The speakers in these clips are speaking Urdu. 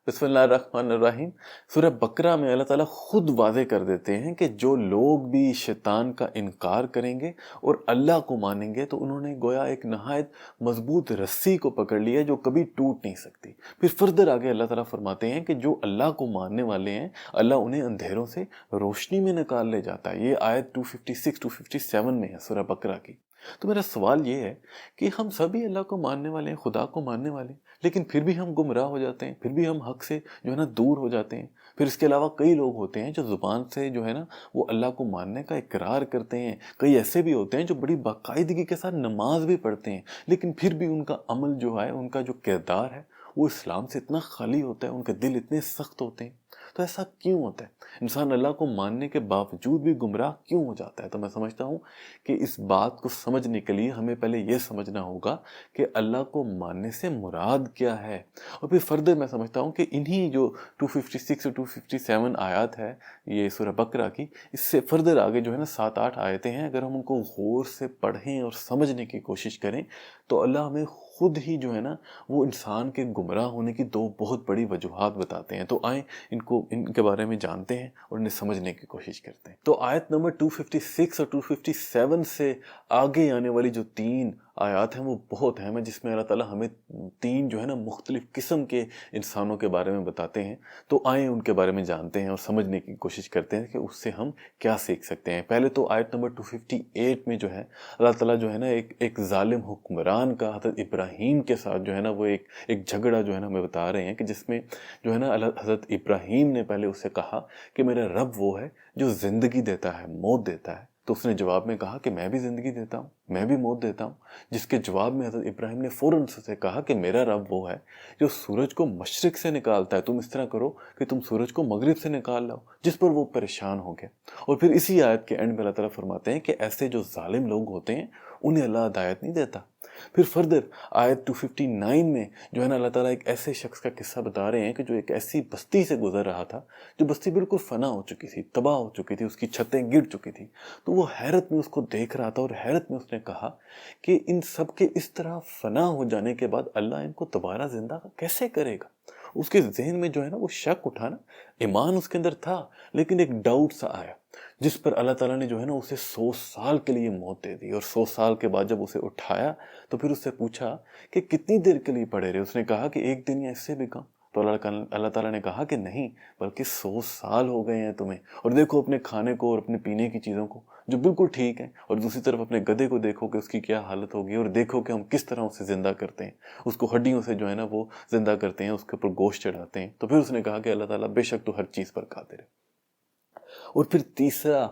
بسم اللہ الرحمن الرحیم۔ سورہ بقرہ میں اللہ تعالیٰ خود واضح کر دیتے ہیں کہ جو لوگ بھی شیطان کا انکار کریں گے اور اللہ کو مانیں گے تو انہوں نے گویا ایک نہایت مضبوط رسی کو پکڑ لیا جو کبھی ٹوٹ نہیں سکتی۔ پھر فردر آگے اللہ تعالیٰ فرماتے ہیں کہ جو اللہ کو ماننے والے ہیں اللہ انہیں اندھیروں سے روشنی میں نکال لے جاتا ہے۔ یہ آیت 256 257 میں ہے سورہ بقرہ کی۔ تو میرا سوال یہ ہے کہ ہم سبھی اللہ کو ماننے والے ہیں، خدا کو ماننے والے ہیں، لیکن پھر بھی ہم گمراہ ہو جاتے ہیں، پھر بھی ہم حق سے جو ہے نا دور ہو جاتے ہیں۔ پھر اس کے علاوہ کئی لوگ ہوتے ہیں جو زبان سے جو ہے نا وہ اللہ کو ماننے کا اقرار کرتے ہیں۔ کئی ایسے بھی ہوتے ہیں جو بڑی باقاعدگی کے ساتھ نماز بھی پڑھتے ہیں، لیکن پھر بھی ان کا عمل جو ہے، ان کا جو کردار ہے وہ اسلام سے اتنا خالی ہوتا ہے، ان کے دل اتنے سخت ہوتے ہیں۔ تو ایسا کیوں ہوتا ہے؟ انسان اللہ کو ماننے کے باوجود بھی گمراہ کیوں ہو جاتا ہے؟ تو میں سمجھتا ہوں کہ اس بات کو سمجھنے کے لیے ہمیں پہلے یہ سمجھنا ہوگا کہ اللہ کو ماننے سے مراد کیا ہے۔ اور پھر فردر میں سمجھتا ہوں کہ انہی جو 256 اور 257 آیات ہے یہ سورہ بقرہ کی، اس سے فردر آگے جو ہے نا 7-8 آیتیں ہیں، اگر ہم ان کو غور سے پڑھیں اور سمجھنے کی کوشش کریں تو اللہ ہمیں خود ہی جو ہے نا وہ انسان کے گمراہ ہونے کی دو بہت بڑی وجوہات بتاتے ہیں۔ تو آئیں ان کے بارے میں جانتے ہیں اور انہیں سمجھنے کی کوشش کرتے ہیں۔ تو آیت نمبر 256 اور 257 سے آگے آنے والی جو 3 آیات ہیں وہ بہت اہم ہیں، جس میں اللہ تعالیٰ ہمیں 3 جو ہے نا مختلف قسم کے انسانوں کے بارے میں بتاتے ہیں۔ تو آئیں ان کے بارے میں جانتے ہیں اور سمجھنے کی کوشش کرتے ہیں کہ اس سے ہم کیا سیکھ سکتے ہیں۔ پہلے تو آیت نمبر 258 میں جو ہے اللہ تعالیٰ جو ہے نا ایک ظالم حکمران کا حضرت ابراہیم کے ساتھ جو ہے نا وہ ایک جھگڑا جو ہے نا ہمیں بتا رہے ہیں کہ جس میں جو ہے نا حضرت ابراہیم نے پہلے اسے کہا کہ میرا رب وہ ہے جو زندگی دیتا ہے، موت دیتا ہے۔ تو اس نے جواب میں کہا کہ میں بھی زندگی دیتا ہوں، میں بھی موت دیتا ہوں، جس کے جواب میں حضرت ابراہیم نے فوراً سے کہا کہ میرا رب وہ ہے جو سورج کو مشرق سے نکالتا ہے، تم اس طرح کرو کہ تم سورج کو مغرب سے نکال لاؤ، جس پر وہ پریشان ہو گیا۔ اور پھر اسی آیت کے اینڈ میں اللہ تعالیٰ فرماتے ہیں کہ ایسے جو ظالم لوگ ہوتے ہیں انہیں اللہ ہدایت نہیں دیتا۔ پھر فردر آیت 259 میں جو ہے نا اللہ تعالیٰ ایک ایسے شخص کا قصہ بتا رہے ہیں کہ جو ایک ایسی بستی سے گزر رہا تھا جو بستی بالکل فنا ہو چکی تھی، تباہ ہو چکی تھی، اس کی چھتیں گر چکی تھی۔ تو وہ حیرت میں اس کو دیکھ رہا تھا اور حیرت میں اس نے کہا کہ ان سب کے اس طرح فنا ہو جانے کے بعد اللہ ان کو دوبارہ زندہ کیسے کرے گا؟ اس کے ذہن میں جو ہے نا وہ شک اٹھانا، ایمان اس کے اندر تھا لیکن ایک ڈاؤٹ سا آیا، جس پر اللہ تعالیٰ نے جو ہے نا اسے 100 سال کے لیے موت دے دی۔ اور 100 سال کے بعد جب اسے اٹھایا تو پھر اس سے پوچھا کہ کتنی دیر کے لیے پڑے رہے؟ اس نے کہا کہ 1 دن یا اس سے بھی کم۔ تو اللہ تعالیٰ نے کہا کہ نہیں، بلکہ 100 سال ہو گئے ہیں تمہیں، اور دیکھو اپنے کھانے کو اور اپنے پینے کی چیزوں کو جو بالکل ٹھیک ہیں، اور دوسری طرف اپنے گدھے کو دیکھو کہ اس کی کیا حالت ہوگی، اور دیکھو کہ ہم کس طرح اسے زندہ کرتے ہیں، اس کو ہڈیوں سے جو ہے نا وہ زندہ کرتے ہیں، اس کے اوپر گوشت چڑھاتے ہیں۔ تو پھر اس نے کہا کہ اللہ تعالیٰ بے شک تو ہر چیز پر قادر ہے۔ اور پھر تیسرا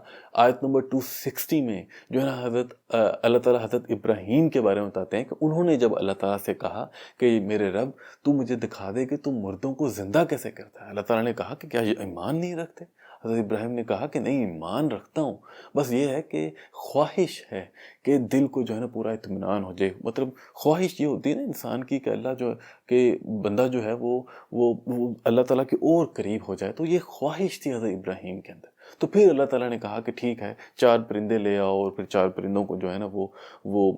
آیت نمبر 260 میں جو ہے نا اللہ تعالیٰ حضرت ابراہیم کے بارے میں بتاتے ہیں کہ انہوں نے جب اللہ تعالیٰ سے کہا کہ میرے رب تو مجھے دکھا دے کہ تم مردوں کو زندہ کیسے کرتا ہے، اللہ تعالیٰ نے کہا کہ کیا یہ ایمان نہیں رکھتے؟ حضرت ابراہیم نے کہا کہ نہیں، ایمان رکھتا ہوں، بس یہ ہے کہ خواہش ہے کہ دل کو جو ہے نا پورا اطمینان ہو جائے۔ مطلب خواہش یہ ہوتی ہے نا انسان کی کہ اللہ جو کہ بندہ جو ہے وہ اللہ تعالیٰ کے اور قریب ہو جائے، تو یہ خواہش تھی حضرت ابراہیم کے اندر۔ تو پھر اللہ تعالیٰ نے کہا کہ ٹھیک ہے، 4 پرندے لے آؤ، اور پھر 4 پرندوں کو جو ہے نا وہ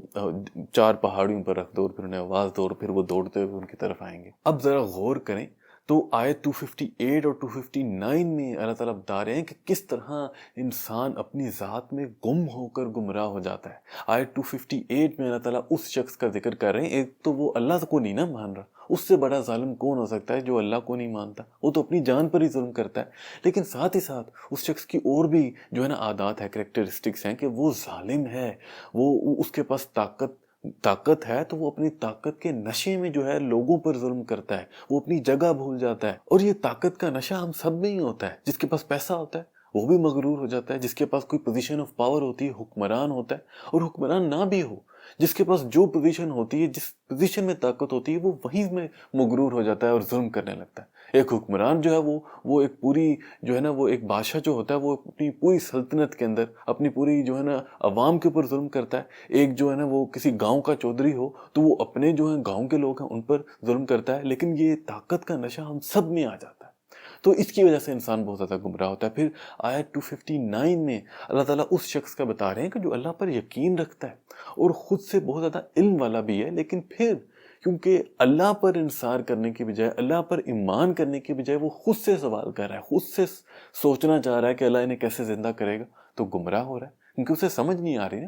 4 پہاڑیوں پر رکھ دو، اور پھر انہیں آواز دو، اور پھر وہ دوڑتے ہوئے ان کی طرف آئیں گے۔ اب ذرا غور کریں تو آیت 258 اور 259 میں اللہ تعالیٰ بتا رہے ہیں کہ کس طرح انسان اپنی ذات میں گم ہو کر گمراہ ہو جاتا ہے۔ آیت 258 میں اللہ تعالیٰ اس شخص کا ذکر کر رہے ہیں، ایک تو وہ اللہ کو نہیں نا مان رہا، اس سے بڑا ظالم کون ہو سکتا ہے جو اللہ کو نہیں مانتا؟ وہ تو اپنی جان پر ہی ظلم کرتا ہے۔ لیکن ساتھ ہی ساتھ اس شخص کی اور بھی جو ہے نا عادات ہے، کریکٹرسٹکس ہیں کہ وہ ظالم ہے، وہ اس کے پاس طاقت ہے تو وہ اپنی طاقت کے نشے میں جو ہے لوگوں پر ظلم کرتا ہے، وہ اپنی جگہ بھول جاتا ہے۔ اور یہ طاقت کا نشہ ہم سب میں ہی ہوتا ہے۔ جس کے پاس پیسہ ہوتا ہے وہ بھی مغرور ہو جاتا ہے، جس کے پاس کوئی پوزیشن آف پاور ہوتی ہے، حکمران ہوتا ہے، اور حکمران نہ بھی ہو، جس کے پاس جو پوزیشن ہوتی ہے، جس پوزیشن میں طاقت ہوتی ہے، وہ وہیں میں مغرور ہو جاتا ہے اور ظلم کرنے لگتا ہے۔ ایک حکمران جو ہے وہ ایک پوری جو ہے نا وہ ایک بادشاہ جو ہوتا ہے وہ اپنی پوری سلطنت کے اندر اپنی پوری جو ہے نا عوام کے اوپر ظلم کرتا ہے۔ ایک جو ہے نا وہ کسی گاؤں کا چودھری ہو تو وہ اپنے جو ہیں گاؤں کے لوگ ہیں ان پر ظلم کرتا ہے، لیکن یہ طاقت کا نشہ ہم سب میں آ جاتا ہے۔ تو اس کی وجہ سے انسان بہت زیادہ گمراہ ہوتا ہے۔ پھر آیت 259 میں اللہ تعالیٰ اس شخص کا بتا رہے ہیں کہ جو اللہ پر یقین رکھتا ہے اور خود سے بہت زیادہ علم والا بھی ہے، لیکن پھر کیونکہ اللہ پر انحصار کرنے کی بجائے، اللہ پر ایمان کرنے کی بجائے وہ خود سے سوال کر رہا ہے، خود سے سوچنا چاہ رہا ہے کہ اللہ انہیں کیسے زندہ کرے گا، تو گمراہ ہو رہا ہے، کیونکہ اسے سمجھ نہیں آ رہی نا،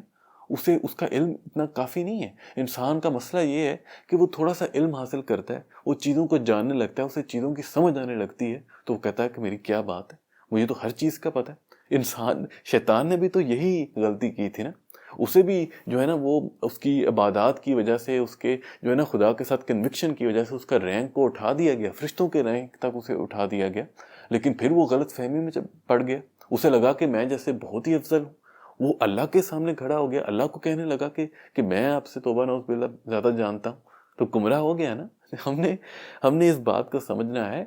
اسے اس کا علم اتنا کافی نہیں ہے۔ انسان کا مسئلہ یہ ہے کہ وہ تھوڑا سا علم حاصل کرتا ہے، وہ چیزوں کو جاننے لگتا ہے، اسے چیزوں کی سمجھ آنے لگتی ہے، تو وہ کہتا ہے کہ میری کیا بات ہے، مجھے تو ہر چیز کا پتہ ہے۔ شیطان نے بھی تو یہی غلطی کی تھی نا، اسے بھی جو ہے نا وہ اس کی عبادات کی وجہ سے، اس کے جو ہے نا خدا کے ساتھ کنوکشن کی وجہ سے اس کا رینک کو اٹھا دیا گیا، فرشتوں کے رینک تک اسے اٹھا دیا گیا، لیکن پھر وہ غلط فہمی میں جب پڑ گیا، اسے لگا کہ میں جیسے بہت ہی افضل ہوں، وہ اللہ کے سامنے کھڑا ہو گیا، اللہ کو کہنے لگا کہ میں آپ سے توبہ نعوذ باللہ زیادہ جانتا ہوں، تو گمراہ ہو گیا نا۔ ہم نے اس بات کو سمجھنا ہے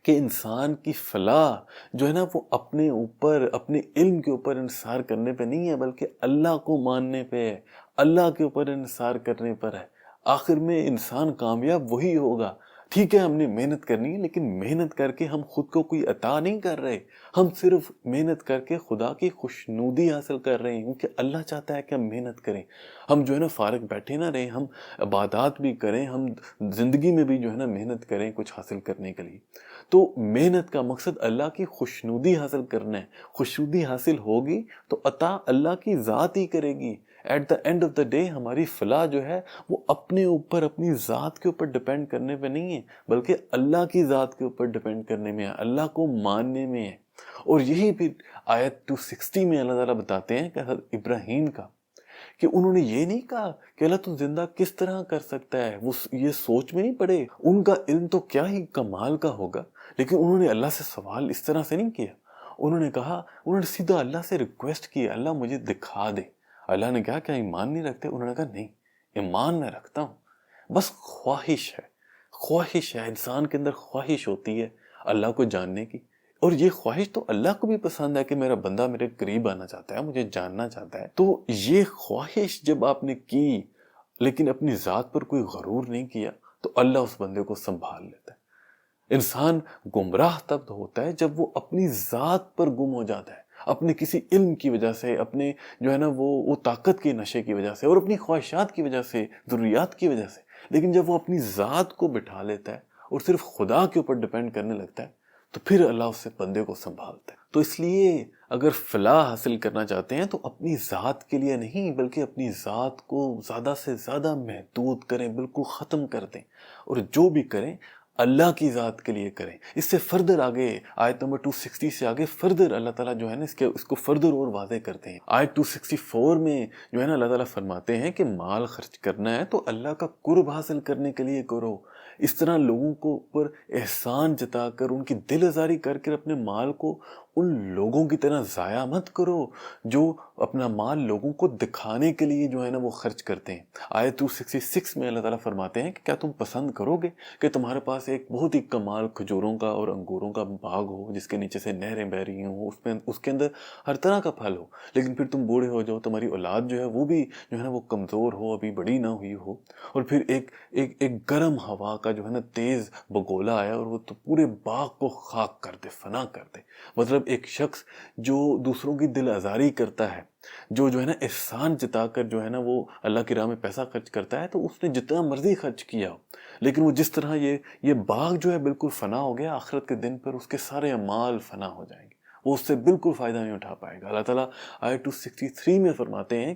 کہ انسان کی فلاح جو ہے نا وہ اپنے اوپر، اپنے علم کے اوپر انحصار کرنے پہ نہیں ہے، بلکہ اللہ کو ماننے پہ ہے، اللہ کے اوپر انحصار کرنے پر ہے۔ آخر میں انسان کامیاب وہی ہوگا۔ ٹھیک ہے ہم نے محنت کرنی ہے، لیکن محنت کر کے ہم خود کو کوئی عطا نہیں کر رہے، ہم صرف محنت کر کے خدا کی خوشنودی حاصل کر رہے ہیں، کیونکہ اللہ چاہتا ہے کہ ہم محنت کریں، ہم جو ہے نا فارغ بیٹھے نہ رہیں، ہم عبادات بھی کریں، ہم زندگی میں بھی جو ہے نا محنت کریں کچھ حاصل کرنے کے لیے۔ تو محنت کا مقصد اللہ کی خوشنودی حاصل کرنا ہے، خوشنودی حاصل ہوگی تو عطا اللہ کی ذات ہی کرے گی۔ At the end of the day ہماری فلاح جو ہے وہ اپنے اوپر، اپنی ذات کے اوپر ڈیپینڈ کرنے پہ نہیں ہے، بلکہ اللہ کی ذات کے اوپر ڈیپینڈ کرنے میں ہے، اللہ کو ماننے میں ہے۔ اور یہی پھر آیت 260 میں اللہ تعالیٰ بتاتے ہیں کہ حضرت ابراہیم کا، کہ انہوں نے یہ نہیں کہا کہ اللہ تو زندہ کس طرح کر سکتا ہے، وہ یہ سوچ میں نہیں پڑے، ان کا علم تو کیا ہی کمال کا ہوگا، لیکن انہوں نے اللہ سے سوال اس طرح سے نہیں کیا، انہوں نے کہا، انہوں نے سیدھا اللہ سے ریکویسٹ کی، اللہ مجھے دکھا دے۔ اللہ نے کہا کیا ایمان نہیں رکھتے؟ انہوں نے کہا نہیں، ایمان میں رکھتا ہوں، بس خواہش ہے، خواہش ہے، انسان کے اندر خواہش ہوتی ہے اللہ کو جاننے کی، اور یہ خواہش تو اللہ کو بھی پسند ہے کہ میرا بندہ میرے قریب آنا چاہتا ہے، مجھے جاننا چاہتا ہے۔ تو یہ خواہش جب آپ نے کی لیکن اپنی ذات پر کوئی غرور نہیں کیا، تو اللہ اس بندے کو سنبھال لیتا ہے۔ انسان گمراہ تب ہوتا ہے جب وہ اپنی ذات پر گم ہو جاتا ہے، اپنے کسی علم کی وجہ سے، اپنے جو ہے نا وہ طاقت کے نشے کی وجہ سے، اور اپنی خواہشات کی وجہ سے، ضروریات کی وجہ سے۔ لیکن جب وہ اپنی ذات کو بٹھا لیتا ہے اور صرف خدا کے اوپر ڈیپینڈ کرنے لگتا ہے، تو پھر اللہ اس سے بندے کو سنبھالتا ہے۔ تو اس لیے اگر فلاح حاصل کرنا چاہتے ہیں تو اپنی ذات کے لیے نہیں، بلکہ اپنی ذات کو زیادہ سے زیادہ محدود کریں، بالکل ختم کر دیں، اور جو بھی کریں اللہ کی ذات کے لیے کریں۔ اس سے فردر آگے آیت نمبر 260 سے آگے فردر اللہ تعالیٰ جو ہے نا اس کو فردر اور واضح کرتے ہیں۔ آیت 264 میں جو ہے نا اللہ تعالیٰ فرماتے ہیں کہ مال خرچ کرنا ہے تو اللہ کا قرب حاصل کرنے کے لیے کرو، اس طرح لوگوں کو اوپر احسان جتا کر، ان کی دل آزاری کر کے اپنے مال کو ان لوگوں کی طرح ضائع مت کرو جو اپنا مال لوگوں کو دکھانے کے لیے جو ہے نا وہ خرچ کرتے ہیں۔ آیت 266 میں اللہ تعالیٰ فرماتے ہیں کہ کیا تم پسند کرو گے کہ تمہارے پاس ایک بہت ہی کمال کھجوروں کا اور انگوروں کا باغ ہو، جس کے نیچے سے نہریں بہہ رہی ہوں، اس کے اندر ہر طرح کا پھل ہو، لیکن پھر تم بوڑھے ہو جاؤ، تمہاری اولاد جو ہے وہ بھی جو ہے نا وہ کمزور ہو، ابھی بڑی نہ ہوئی ہو، اور پھر ایک گرم ہوا کا جو ہے نا تیز بگولا آیا اور وہ تو پورے باغ کو خاک کر دے، فنا کر دے۔ مطلب ایک شخص جو دوسروں کی دل آزاری کرتا ہے، جو ہے نا احسان جتا کر جو ہے نا وہ اللہ کی راہ میں پیسہ خرچ کرتا ہے، تو اس نے جتنا مرضی خرچ کیا ہو، لیکن وہ جس طرح یہ باغ جو ہے بالکل فنا ہو گیا، آخرت کے دن پر اس کے سارے اعمال فنا ہو جائیں گے، وہ اس سے بالکل فائدہ نہیں اٹھا پائے گا۔ اللہ تعالیٰ آیت 263 میں فرماتے ہیں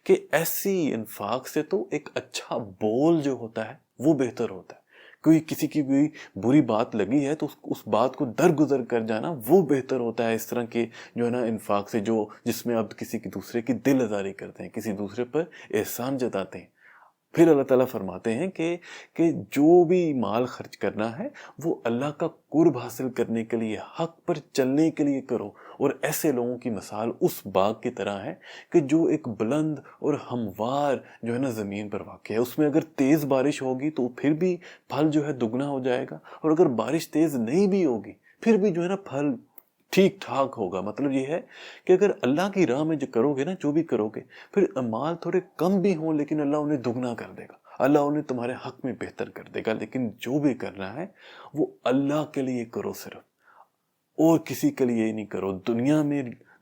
کہ ایسی انفاق سے تو ایک اچھا بول جو ہوتا ہے وہ بہتر ہوتا ہے۔ کسی کی کوئی بری بات لگی ہے تو اس بات کو درگزر کر جانا وہ بہتر ہوتا ہے، اس طرح کے جو ہے نا انفاق سے جس میں آپ کسی کی دوسرے کی دل آزاری کرتے ہیں، کسی دوسرے پر احسان جتاتے ہیں۔ پھر اللہ تعالیٰ فرماتے ہیں کہ جو بھی مال خرچ کرنا ہے وہ اللہ کا قرب حاصل کرنے کے لیے، حق پر چلنے کے لیے کرو، اور ایسے لوگوں کی مثال اس باغ کی طرح ہے کہ جو ایک بلند اور ہموار جو ہے نا زمین پر واقع ہے، اس میں اگر تیز بارش ہوگی تو پھر بھی پھل جو ہے دگنا ہو جائے گا، اور اگر بارش تیز نہیں بھی ہوگی پھر بھی جو ہے نا پھل ٹھیک ٹھاک ہوگا۔ مطلب یہ ہے کہ اگر اللہ کی راہ میں جو کرو گے نا، جو بھی کرو گے، پھر اعمال تھوڑے کم بھی ہوں لیکن اللہ انہیں دگنا کر دے گا، اللہ انہیں تمہارے حق میں بہتر کر دے گا۔ لیکن جو بھی کرنا ہے وہ اللہ کے لیے کرو صرف، اور کسی کے لیے نہیں کرو۔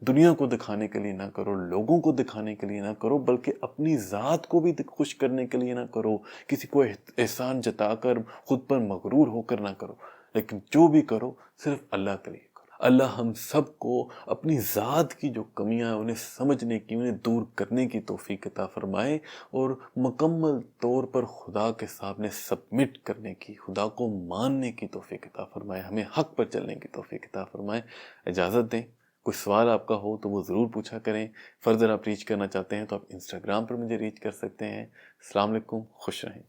دنیا کو دکھانے کے لیے نہ کرو، لوگوں کو دکھانے کے لیے نہ کرو، بلکہ اپنی ذات کو بھی خوش کرنے کے لیے نہ کرو، کسی کو احسان جتا کر خود پر مغرور ہو کر نہ کرو، لیکن جو بھی کرو صرف اللہ کے لیے کرو۔ اللہ ہم سب کو اپنی ذات کی جو کمیاں ہیں انہیں سمجھنے کی، انہیں دور کرنے کی توفیق عطا فرمائے، اور مکمل طور پر خدا کے سامنے سبمٹ کرنے کی، خدا کو ماننے کی توفیق عطا فرمائے، ہمیں حق پر چلنے کی توفیق عطا فرمائے۔ اجازت دیں، کوئی سوال آپ کا ہو تو وہ ضرور پوچھا کریں۔ فردر آپ ریچ کرنا چاہتے ہیں تو آپ انسٹاگرام پر مجھے ریچ کر سکتے ہیں۔ السلام علیکم، خوش رہیں۔